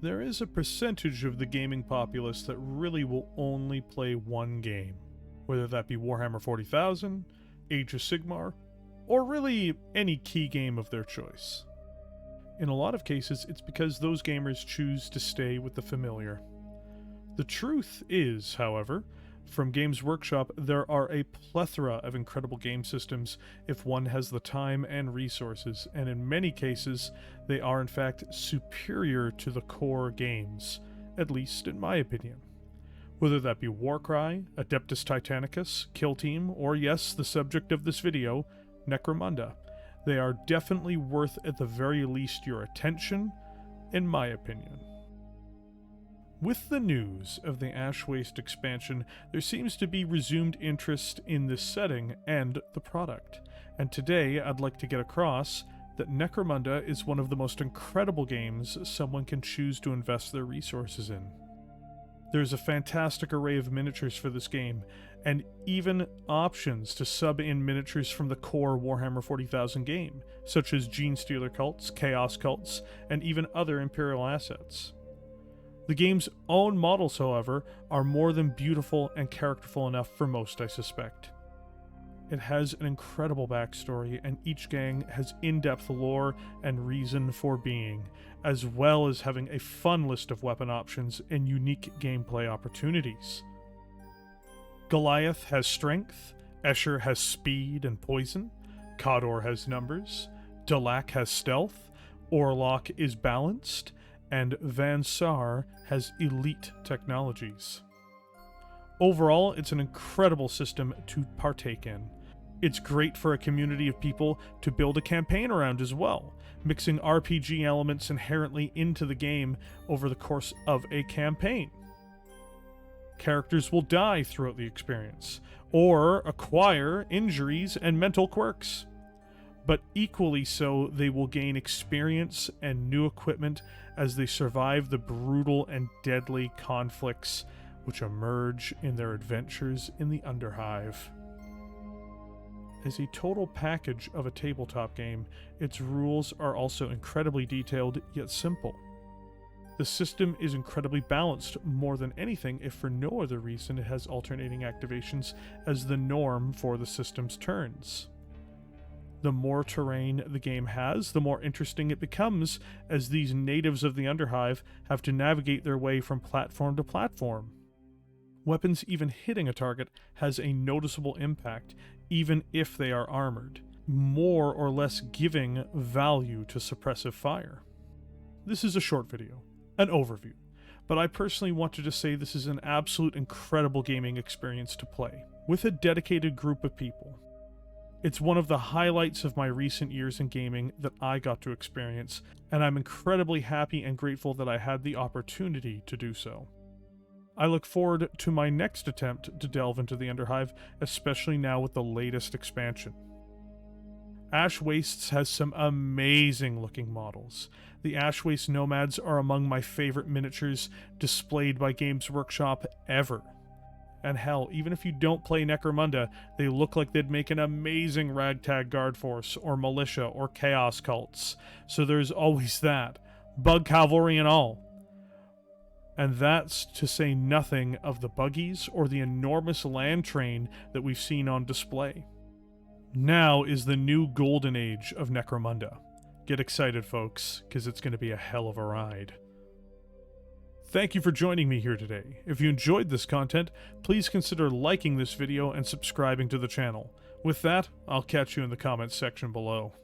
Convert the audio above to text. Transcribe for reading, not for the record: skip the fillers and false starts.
There is a percentage of the gaming populace that really will only play one game, whether that be Warhammer 40,000, Age of Sigmar, or really any key game of their choice. In a lot of cases, it's because those gamers choose to stay with the familiar. The truth is, however, from Gamesworkshop, there are a plethora of incredible game systems if one has the time and resources, and in many cases, they are in fact superior to the core games, at least in my opinion. Whether that be Warcry, Adeptus Titanicus, Kill Team, or yes, the subject of this video, Necromunda, they are definitely worth at the very least your attention, in my opinion. With the news of the Ashe Wastes expansion, there seems to be resumed interest in this setting and the product, and today I'd like to get across that Necromunda is one of the most incredible games someone can choose to invest their resources in. There's a fantastic array of miniatures for this game, and even options to sub in miniatures from the core Warhammer 40,000 game, such as Genestealer cults, Chaos cults, and even other Imperial assets. The game's own models, however, are more than beautiful and characterful enough for most, I suspect. It has an incredible backstory, and each gang has in-depth lore and reason for being, as well as having a fun list of weapon options and unique gameplay opportunities. Goliath has strength, Escher has speed and poison, Khador has numbers, Dalak has stealth, Orlok is balanced, and Van Saar has elite technologies. Overall, it's an incredible system to partake in. It's great for a community of people to build a campaign around as well, mixing RPG elements inherently into the game over the course of a campaign. Characters will die throughout the experience, or acquire injuries and mental quirks. But equally so, they will gain experience and new equipment as they survive the brutal and deadly conflicts which emerge in their adventures in the Underhive. As a total package of a tabletop game, its rules are also incredibly detailed yet simple. The system is incredibly balanced more than anything, if for no other reason it has alternating activations as the norm for the system's turns. The more terrain the game has, the more interesting it becomes, as these natives of the Underhive have to navigate their way from platform to platform. Weapons even hitting a target has a noticeable impact, even if they are armored, more or less giving value to suppressive fire. This is a short video, an overview, but I personally wanted to say this is an absolute incredible gaming experience to play, with a dedicated group of people. It's one of the highlights of my recent years in gaming that I got to experience, and I'm incredibly happy and grateful that I had the opportunity to do so. I look forward to my next attempt to delve into the Underhive, especially now with the latest expansion. Ashe Wastes has some amazing looking models. The Ashe Wastes Nomads are among my favorite miniatures displayed by Games Workshop ever. And hell, even if you don't play Necromunda, they look like they'd make an amazing ragtag guard force, or militia, or chaos cults. So there's always that. Bug cavalry and all. And that's to say nothing of the buggies or the enormous land train that we've seen on display. Now is the new golden age of Necromunda. Get excited, folks, because it's going to be a hell of a ride. Thank you for joining me here today. If you enjoyed this content, please consider liking this video and subscribing to the channel. With that, I'll catch you in the comments section below.